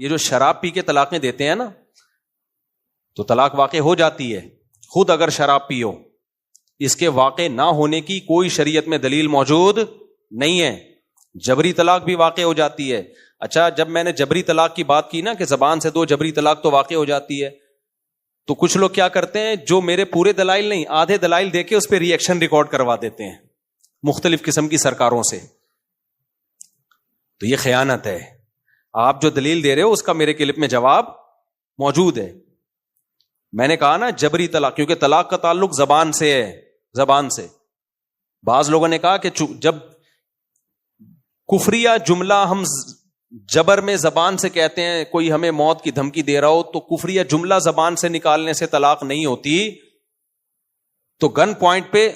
یہ جو شراب پی کے طلاقیں دیتے ہیں نا, تو طلاق واقع ہو جاتی ہے خود اگر شراب پیو, اس کے واقع نہ ہونے کی کوئی شریعت میں دلیل موجود نہیں ہے. جبری طلاق بھی واقع ہو جاتی ہے. اچھا, جب میں نے جبری طلاق کی بات کی نا کہ زبان سے 2 جبری طلاق تو واقع ہو جاتی ہے, تو کچھ لوگ کیا کرتے ہیں, جو میرے پورے دلائل نہیں آدھے دلائل دے کے اس پہ ری ایکشن ریکارڈ کروا دیتے ہیں مختلف قسم کی سرکاروں سے. تو یہ خیانت ہے. آپ جو دلیل دے رہے ہو اس کا میرے کلپ میں جواب موجود ہے. میں نے کہا نا جبری طلاق, کیونکہ طلاق کا تعلق زبان سے ہے, زبان سے. بعض لوگوں نے کہا کہ جب کفریہ جملہ ہم جبر میں زبان سے کہتے ہیں, کوئی ہمیں موت کی دھمکی دے رہا ہو تو کفریہ جملہ زبان سے نکالنے سے طلاق نہیں ہوتی, تو گن پوائنٹ پہ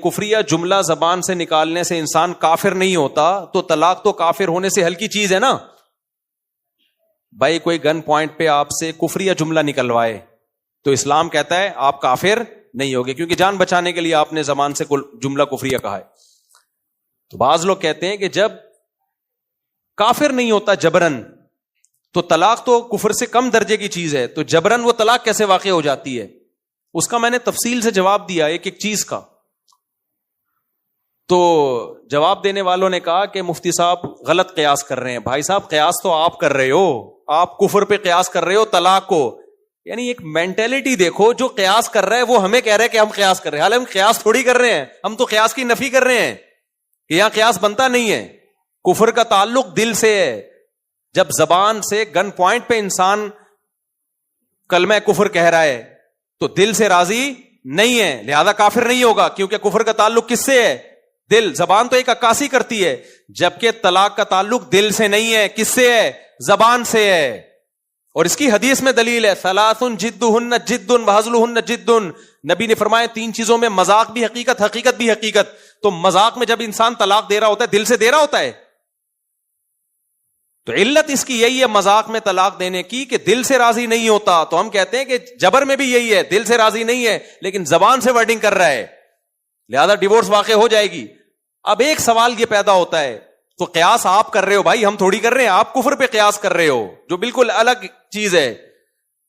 کفریہ جملہ زبان سے نکالنے سے انسان کافر نہیں ہوتا, تو طلاق تو کافر ہونے سے ہلکی چیز ہے نا بھائی. کوئی گن پوائنٹ پہ آپ سے کفریہ جملہ نکلوائے تو اسلام کہتا ہے آپ کافر نہیں ہوگے, کیونکہ جان بچانے کے لیے آپ نے زبان سے جملہ کفریہ کہا ہے. تو بعض لوگ کہتے ہیں کہ جب کافر نہیں ہوتا جبرن, تو طلاق تو کفر سے کم درجے کی چیز ہے, تو جبرن وہ طلاق کیسے واقع ہو جاتی ہے؟ اس کا میں نے تفصیل سے جواب دیا ایک ایک چیز کا. تو جواب دینے والوں نے کہا کہ مفتی صاحب غلط قیاس کر رہے ہیں. بھائی صاحب قیاس تو آپ کر رہے ہو, آپ کفر پہ قیاس کر رہے ہو طلاق کو. یعنی ایک مینٹیلٹی دیکھو, جو قیاس کر رہا ہے وہ ہمیں کہہ رہے ہیں کہ ہم قیاس کر رہے ہیں, حالانکہ ہم قیاس تھوڑی کر رہے ہیں, ہم تو قیاس کی نفی کر رہے ہیں کہ یہاں قیاس بنتا نہیں ہے. کفر کا تعلق دل سے ہے. جب زبان سے گن پوائنٹ پہ انسان کلمہ کفر کہہ رہا ہے تو دل سے راضی نہیں ہے, لہذا کافر نہیں ہوگا, کیونکہ کفر کا تعلق کس سے ہے؟ دل. زبان تو ایک عکاسی کرتی ہے, جبکہ طلاق کا تعلق دل سے نہیں ہے. کس سے ہے؟ زبان سے ہے. اور اس کی حدیث میں دلیل ہے, ثلاث جدہن جد وہزلہن جد. نبی نے فرمایا 3 چیزوں میں مذاق بھی حقیقت, حقیقت بھی حقیقت. تو مذاق میں جب انسان طلاق دے رہا ہوتا ہے دل سے دے رہا ہوتا ہے, تو علت اس کی یہی ہے مذاق میں طلاق دینے کی کہ دل سے راضی نہیں ہوتا. تو ہم کہتے ہیں کہ جبر میں بھی یہی ہے, دل سے راضی نہیں ہے لیکن زبان سے ورڈنگ کر رہا ہے, لہذا ڈیورس واقع ہو جائے گی. اب ایک سوال یہ پیدا ہوتا ہے, تو قیاس آپ کر رہے ہو بھائی, ہم تھوڑی کر رہے ہیں. آپ کفر پہ قیاس کر رہے ہو جو بالکل الگ چیز ہے.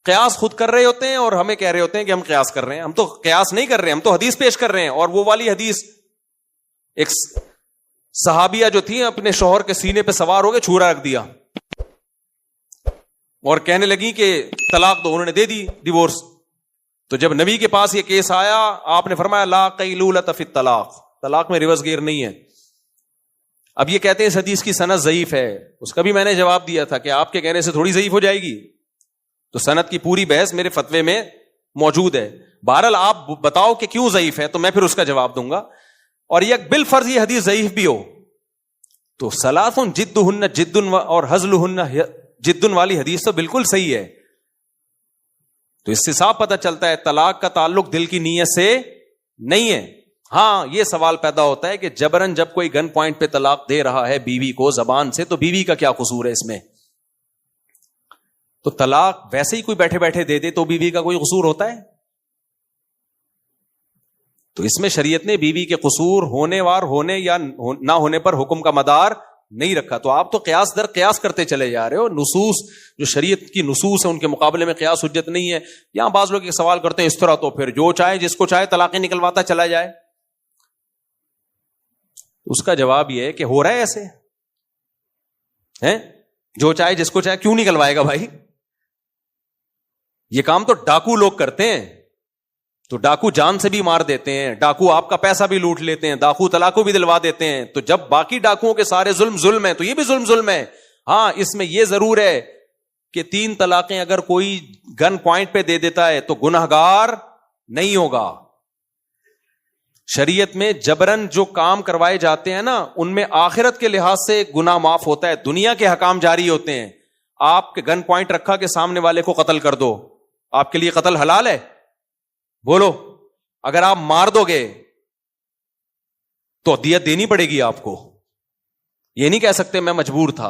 قیاس خود کر رہے ہوتے ہیں اور ہمیں کہہ رہے ہوتے ہیں کہ ہم قیاس کر رہے ہیں. ہم تو قیاس نہیں کر رہے ہیں, ہم تو حدیث پیش کر رہے ہیں. اور وہ والی حدیث, ایک صحابیہ جو تھی اپنے شوہر کے سینے پہ سوار ہو کے چھورا رکھ دیا اور کہنے لگی کہ طلاق دو, انہوں نے دے دی ڈیورس. تو جب نبی کے پاس یہ کیس آیا, آپ نے فرمایا لا قیلولۃ فی الطلاق, طلاق میں ریورس گیئر نہیں ہے. اب یہ کہتے ہیں اس حدیث کی سند ضعیف ہے. اس کا بھی میں نے جواب دیا تھا کہ آپ کے کہنے سے تھوڑی ضعیف ہو جائے گی. تو سند کی پوری بحث میرے فتوے میں موجود ہے. بہرحال آپ بتاؤ کہ کیوں ضعیف ہے, تو میں پھر اس کا جواب دوں گا. اور یہ بالفرض یہ حدیث ضعیف بھی ہو تو ثلاث جدہن جد اور ہزلہن جد والی حدیث تو بالکل صحیح ہے. تو اس سے صاف پتہ چلتا ہے طلاق کا تعلق دل کی نیت سے نہیں ہے. ہاں یہ سوال پیدا ہوتا ہے کہ جبرن جب کوئی گن پوائنٹ پہ طلاق دے رہا ہے بیوی کو زبان سے, تو بیوی کا کیا قصور ہے اس میں؟ تو طلاق ویسے ہی کوئی بیٹھے بیٹھے دے دے تو بیوی کا کوئی قصور ہوتا ہے؟ تو اس میں شریعت نے بیوی کے قصور ہونے وار ہونے یا نہ ہونے پر حکم کا مدار نہیں رکھا. تو آپ تو قیاس در قیاس کرتے چلے جا رہے ہو. نصوص جو شریعت کی نصوص ہیں ان کے مقابلے میں قیاس حجت نہیں ہے. یہاں بعض لوگ یہ سوال کرتے ہیں اس طرح, تو پھر جو چاہے جس کو چاہے طلاقیں نکلواتا چلا جائے. اس کا جواب یہ ہے کہ ہو رہا ہے ایسے ہیں, جو چاہے جس کو چاہے کیوں نکلوائے گا بھائی؟ یہ کام تو ڈاکو لوگ کرتے ہیں. تو ڈاکو جان سے بھی مار دیتے ہیں, ڈاکو آپ کا پیسہ بھی لوٹ لیتے ہیں, ڈاکو طلاقوں بھی دلوا دیتے ہیں. تو جب باقی ڈاکوؤں کے سارے ظلم ہے تو یہ بھی ظلم ہے. ہاں اس میں یہ ضرور ہے کہ 3 طلاقیں اگر کوئی گن پوائنٹ پہ دے دیتا ہے تو گنہگار نہیں ہوگا. شریعت میں جبرن جو کام کروائے جاتے ہیں نا, ان میں آخرت کے لحاظ سے گناہ معاف ہوتا ہے, دنیا کے حکام جاری ہوتے ہیں. آپ کے گن پوائنٹ رکھا کہ سامنے والے کو قتل کر دو, آپ کے لیے قتل حلال ہے؟ بولو. اگر آپ مار دو گے تو دیت دینی پڑے گی آپ کو. یہ نہیں کہہ سکتے میں مجبور تھا.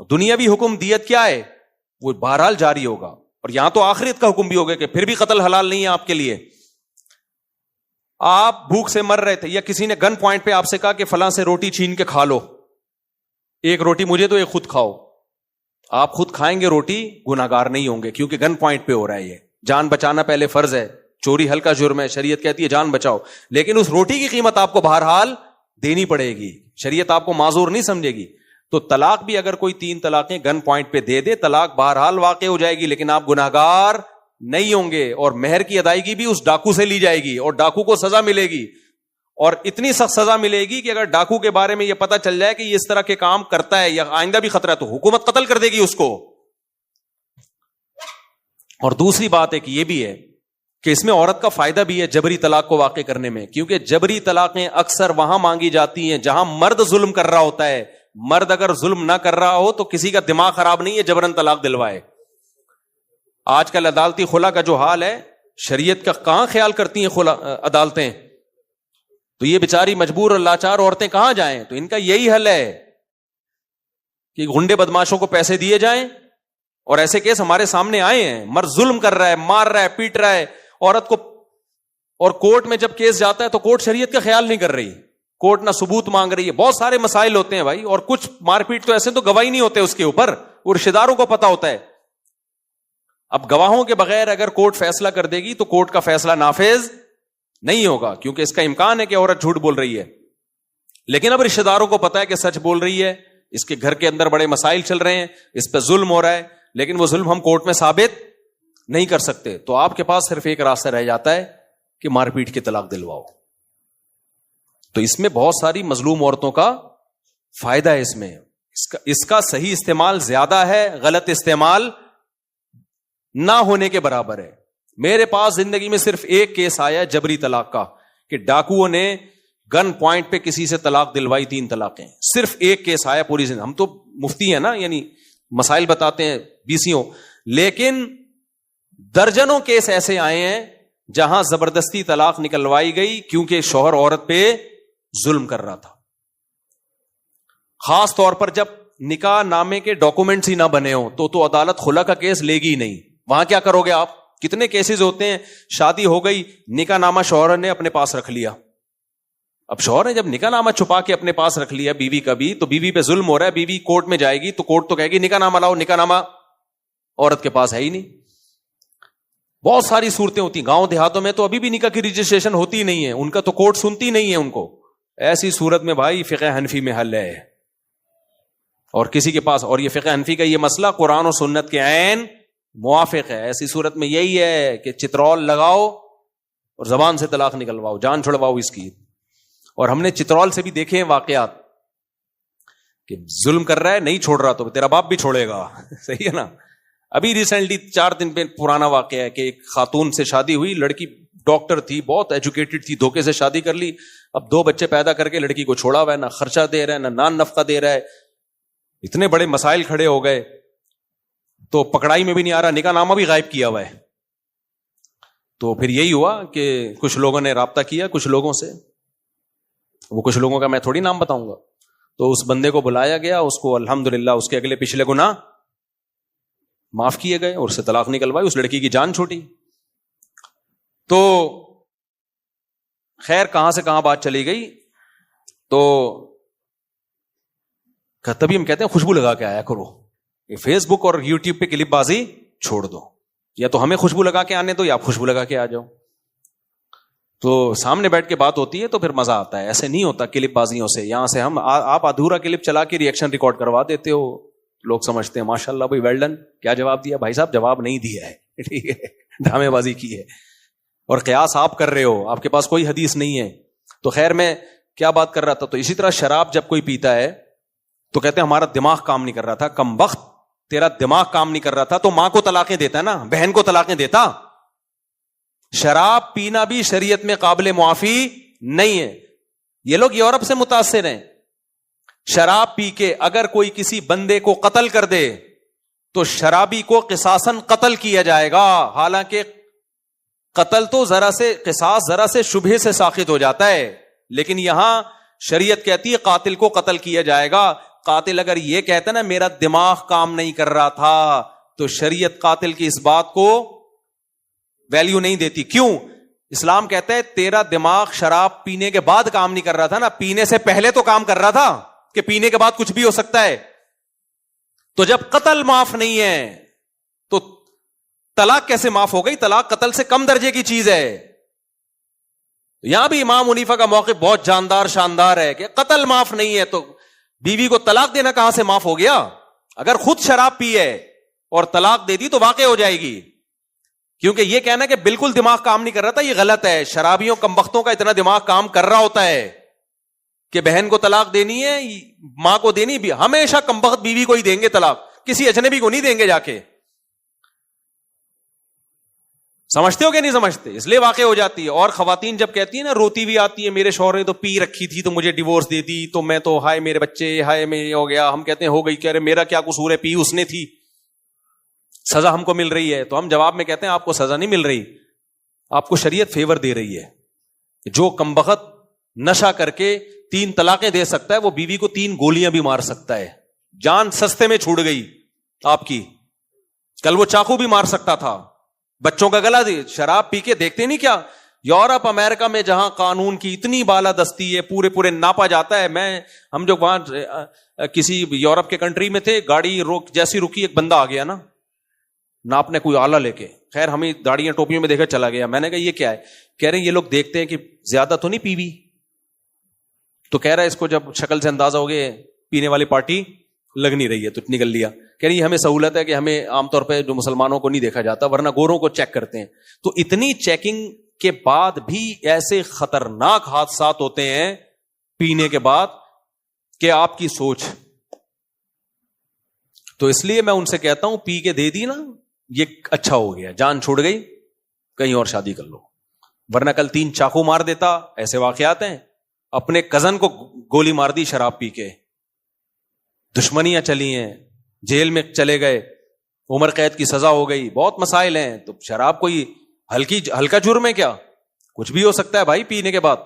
دنیاوی حکم دیت کیا ہے وہ بہرحال جاری ہوگا, اور یہاں تو آخرت کا حکم بھی ہوگا کہ پھر بھی قتل حلال نہیں ہے آپ کے لیے. آپ بھوک سے مر رہے تھے یا کسی نے گن پوائنٹ پہ آپ سے کہا کہ فلاں سے روٹی چھین کے کھا لو, ایک روٹی مجھے تو ایک خود کھاؤ. آپ خود کھائیں گے روٹی گناہگار نہیں ہوں گے, کیونکہ گن پوائنٹ پہ ہو رہا ہے. یہ جان بچانا پہلے فرض ہے, چوری ہلکا جرم ہے, شریعت کہتی ہے جان بچاؤ, لیکن اس روٹی کی قیمت آپ کو بہرحال دینی پڑے گی, شریعت آپ کو معذور نہیں سمجھے گی. تو طلاق بھی اگر کوئی 3 طلاقیں گن پوائنٹ پہ دے دے, طلاق بہرحال واقع ہو جائے گی, لیکن آپ گناہگار نہیں ہوں گے. اور مہر کی ادائیگی بھی اس ڈاکو سے لی جائے گی, اور ڈاکو کو سزا ملے گی, اور اتنی سخت سزا ملے گی کہ اگر ڈاکو کے بارے میں یہ پتا چل جائے کہ یہ اس طرح کے کام کرتا ہے یا آئندہ بھی خطرہ ہے, تو حکومت قتل کر دے گی اس کو. اور دوسری بات ایک یہ بھی ہے کہ اس میں عورت کا فائدہ بھی ہے جبری طلاق کو واقع کرنے میں, کیونکہ جبری طلاقیں اکثر وہاں مانگی جاتی ہیں جہاں مرد ظلم کر رہا ہوتا ہے. مرد اگر ظلم نہ کر رہا ہو تو کسی کا دماغ خراب نہیں ہے جبرن طلاق دلوائے. آج کل عدالتی خلا کا جو حال ہے, شریعت کا کہاں خیال کرتی ہیں خلا عدالتیں, تو یہ بیچاری مجبور اور لاچار عورتیں کہاں جائیں. تو ان کا یہی حل ہے کہ گنڈے بدماشوں کو پیسے دیے جائیں, اور ایسے کیس ہمارے سامنے آئے ہیں, مرد ظلم کر رہا ہے, مار رہا ہے, پیٹ رہا ہے عورت کو, اور کورٹ میں جب کیس جاتا ہے تو کورٹ شریعت کا خیال نہیں کر رہی, کورٹ نہ ثبوت مانگ رہی ہے. بہت سارے مسائل ہوتے ہیں بھائی, اور کچھ مار پیٹ تو ایسے تو گواہی نہیں ہوتے اس کے اوپر, وہ رشتہ داروں کو پتا ہوتا ہے. اب گواہوں کے بغیر اگر کورٹ فیصلہ کر دے گی تو کورٹ کا فیصلہ نافذ نہیں ہوگا, کیونکہ اس کا امکان ہے کہ عورت جھوٹ بول رہی ہے. لیکن اب رشتہ داروں کو پتا ہے کہ سچ بول رہی ہے, اس کے گھر کے اندر بڑے مسائل چل رہے ہیں, اس پہ ظلم ہو رہا ہے, لیکن وہ ظلم ہم کورٹ میں ثابت نہیں کر سکتے. تو آپ کے پاس صرف ایک راستہ رہ جاتا ہے کہ مار پیٹ کی طلاق دلواؤ. تو اس میں بہت ساری مظلوم عورتوں کا فائدہ ہے. اس کا صحیح استعمال زیادہ ہے, غلط استعمال نہ ہونے کے برابر ہے. میرے پاس زندگی میں صرف ایک کیس آیا ہے جبری طلاق کا, کہ ڈاکوؤں نے گن پوائنٹ پہ کسی سے طلاق دلوائی, 3 طلاقیں. صرف ایک کیس آیا پوری زندگی. ہم تو مفتی ہیں نا, یعنی مسائل بتاتے ہیں بیسیوں, لیکن درجنوں کیس ایسے آئے ہیں جہاں زبردستی طلاق نکلوائی گئی کیونکہ شوہر عورت پہ ظلم کر رہا تھا. خاص طور پر جب نکاح نامے کے ڈاکومنٹس ہی نہ بنے ہوں تو عدالت خلا کا کیس لے گی نہیں. وہاں کیا کرو گے آپ؟ کتنے کیسز ہوتے ہیں, شادی ہو گئی, نکاح نامہ شوہر نے اپنے پاس رکھ لیا. اب شوہر نے جب نکاح نامہ چھپا کے اپنے پاس رکھ لیا بیوی کا بھی, تو بیوی پہ ظلم ہو رہا ہے. بیوی کورٹ میں جائے گی تو کورٹ تو کہے گی نکاح نامہ لاؤ, نکاح نامہ عورت کے پاس ہے ہی نہیں. بہت ساری صورتیں ہوتی ہیں. گاؤں دیہاتوں میں تو ابھی بھی نکاح کی رجسٹریشن ہوتی نہیں ہے, ان کا تو کورٹ سنتی نہیں ہے ان کو. ایسی صورت میں بھائی فقہ حنفی میں حل ہے, اور کسی کے پاس, اور یہ فقہ حنفی کا یہ مسئلہ قرآن و سنت کے عین موافق ہے. ایسی صورت میں یہی ہے کہ چترول لگاؤ اور زبان سے طلاق نکلواؤ, جان چھڑواؤ اس کی. اور ہم نے چترول سے بھی دیکھے ہیں واقعات کہ ظلم کر رہا ہے, نہیں چھوڑ رہا تو تیرا باپ بھی چھوڑے گا. صحیح ہے نا. ابھی ریسنٹلی 4 دن پہ پرانا واقعہ ہے کہ ایک خاتون سے شادی ہوئی, لڑکی ڈاکٹر تھی, بہت ایجوکیٹڈ تھی, دھوکے سے شادی کر لی. اب 2 بچے پیدا کر کے لڑکی کو چھوڑا ہوا ہے, نہ خرچہ دے رہا ہے, نہ نان نفقہ دے رہا ہے. اتنے بڑے مسائل کھڑے ہو گئے تو پکڑائی میں بھی نہیں آ رہا, نکاح نامہ بھی غائب کیا ہوا ہے. تو پھر یہی ہوا کہ کچھ لوگوں نے رابطہ کیا کچھ لوگوں سے, وہ کچھ لوگوں کا میں تھوڑی نام بتاؤں گا. تو اس بندے کو بلایا گیا, اس کو الحمدللہ اس کے اگلے پچھلے گناہ معاف کیے گئے اور اس سے طلاق نکلوائی, اس لڑکی کی جان چھوٹی. تو خیر کہاں سے کہاں بات چلی گئی, تو تبھی ہم کہتے ہیں خوشبو لگا کے آیا کرو, یہ فیس بک اور یوٹیوب پہ کلپ بازی چھوڑ دو, یا تو ہمیں خوشبو لگا کے آنے دو یا آپ خوشبو لگا کے آ جاؤ. تو سامنے بیٹھ کے بات ہوتی ہے تو پھر مزہ آتا ہے, ایسے نہیں ہوتا کلپ بازیوں سے. یہاں سے ہم آپ ادھورا کلپ چلا کے ریئیکشن ریکارڈ کروا دیتے ہو, لوگ سمجھتے ہیں ماشاء اللہ بھائی ویل ڈن, کیا جواب دیا. بھائی صاحب جواب نہیں دیا ہے, ٹھیک ہے, ڈرامے بازی کی ہے, اور قیاس آپ کر رہے ہو, آپ کے پاس کوئی حدیث نہیں ہے. تو خیر میں کیا بات کر رہا تھا, تو اسی طرح شراب جب کوئی پیتا ہے تو کہتے ہیں ہمارا دماغ کام نہیں کر رہا تھا. کم وقت, تیرا دماغ کام نہیں کر رہا تھا تو ماں کو طلاقیں دیتا ہے نا, بہن کو طلاقیں دیتا. شراب پینا بھی شریعت میں قابل معافی نہیں ہے. یہ لوگ یورپ سے متاثر ہیں. شراب پی کے اگر کوئی کسی بندے کو قتل کر دے تو شرابی کو قصاصاً قتل کیا جائے گا. حالانکہ قتل تو قصاص ذرا سے شبہے سے ساقط ہو جاتا ہے, لیکن یہاں شریعت کہتی ہے قاتل کو قتل کیا جائے گا. قاتل اگر یہ کہتا نا میرا دماغ کام نہیں کر رہا تھا, تو شریعت قاتل کی اس بات کو ویلیو نہیں دیتی. کیوں؟ اسلام کہتا ہے تیرا دماغ شراب پینے کے بعد کام نہیں کر رہا تھا نا, پینے سے پہلے تو کام کر رہا تھا, کہ پینے کے بعد کچھ بھی ہو سکتا ہے. تو جب قتل معاف نہیں ہے تو طلاق کیسے معاف ہو گئی؟ طلاق قتل سے کم درجے کی چیز ہے. یہاں بھی امام حنیفہ کا موقف بہت جاندار شاندار ہے کہ قتل معاف نہیں ہے تو بیوی کو طلاق دینا کہاں سے معاف ہو گیا؟ اگر خود شراب پی ہے اور طلاق دے دی تو واقع ہو جائے گی. کیونکہ یہ کہنا کہ بالکل دماغ کام نہیں کر رہا تھا یہ غلط ہے. شرابیوں کمبختوں کا اتنا دماغ کام کر رہا ہوتا ہے کہ بہن کو طلاق دینی ہے, ماں کو دینی بھی, ہمیشہ کمبخت بیوی کو ہی دیں گے طلاق, کسی اجنبی کو نہیں دیں گے جا کے. سمجھتے ہو کہ نہیں سمجھتے؟ اس لیے واقع ہو جاتی ہے. اور خواتین جب کہتی ہیں نا, روتی بھی آتی ہے, میرے شوہر نے تو پی رکھی تھی تو مجھے ڈیورس دے دی, تو میں تو ہائے میرے بچے, ہائے میں ہو گیا. ہم کہتے ہیں ہو گئی, کہہ رہے میرا کیا قصور ہے, پی اس نے تھی, سزا ہم کو مل رہی ہے. تو ہم جواب میں کہتے ہیں آپ کو سزا نہیں مل رہی, آپ کو شریعت فیور دے رہی ہے. جو کمبخت نشہ کر کے 3 طلاقیں دے سکتا ہے وہ بیوی کو 3 گولیاں بھی مار سکتا ہے. جان سستے میں چھوٹ گئی آپ کی. کل وہ چاقو بھی مار سکتا تھا, بچوں کا گلا دی. شراب پی کے دیکھتے نہیں کیا یورپ امریکہ میں جہاں قانون کی اتنی بالادستی ہے, پورے ناپا جاتا ہے. ہم جو وہاں کسی یورپ کے کنٹری میں تھے, گاڑی جیسی رکی ایک بندہ آ گیا نا ناپنے, کوئی آلہ لے کے. خیر ہمیں داڑیاں ٹوپیوں میں دیکھا چلا گیا. میں نے کہا یہ کیا ہے؟ کہہ رہے ہیں یہ لوگ دیکھتے ہیں کہ زیادہ تو نہیں پیوی. تو کہہ رہا ہے اس کو جب شکل سے اندازہ ہو گیا پینے والی پارٹی لگ نہیں رہی ہے تو نکل لیا. کہہ رہی ہمیں سہولت ہے کہ ہمیں عام طور پہ جو مسلمانوں کو نہیں دیکھا جاتا, ورنہ گوروں کو چیک کرتے ہیں. تو اتنی چیکنگ کے بعد بھی ایسے خطرناک حادثات ہوتے ہیں پینے کے بعد کہ آپ کی سوچ. تو اس لیے میں ان سے کہتا ہوں پی کے دے دی نا, یہ اچھا ہو گیا, جان چھوڑ گئی, کہیں اور شادی کر لو. ورنہ کل 3 چاقو مار دیتا. ایسے واقعات ہیں. اپنے کزن کو گولی مار دی شراب پی کے, دشمنیاں چلی ہیں, جیل میں چلے گئے, عمر قید کی سزا ہو گئی. بہت مسائل ہیں. تو شراب کوئی ہلکا جرم ہے کیا؟ کچھ بھی ہو سکتا ہے بھائی پینے کے بعد.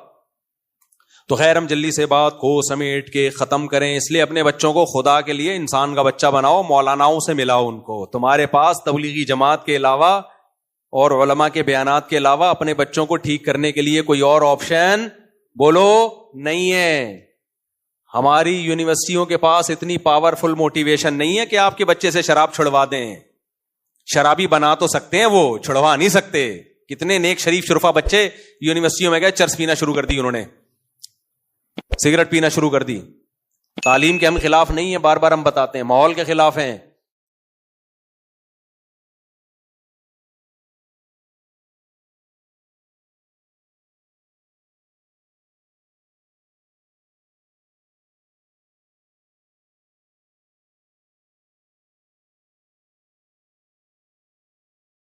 تو خیر ہم جلدی سے بات کو سمیٹ کے ختم کریں. اس لیے اپنے بچوں کو خدا کے لیے انسان کا بچہ بناؤ, مولاناؤں سے ملاؤ ان کو. تمہارے پاس تبلیغی جماعت کے علاوہ اور علماء کے بیانات کے علاوہ اپنے بچوں کو ٹھیک کرنے کے لیے کوئی اور آپشن بولو نہیں ہے. ہماری یونیورسٹیوں کے پاس اتنی پاورفل موٹیویشن نہیں ہے کہ آپ کے بچے سے شراب چھڑوا دیں. شرابی بنا تو سکتے ہیں, وہ چھڑوا نہیں سکتے. کتنے نیک شریف شرفا بچے یونیورسٹیوں میں گئے, چرس پینا شروع کر دی انہوں نے, سگریٹ پینا شروع کر دی. تعلیم کے ہم خلاف نہیں ہیں, بار بار ہم بتاتے ہیں, ماحول کے خلاف ہیں.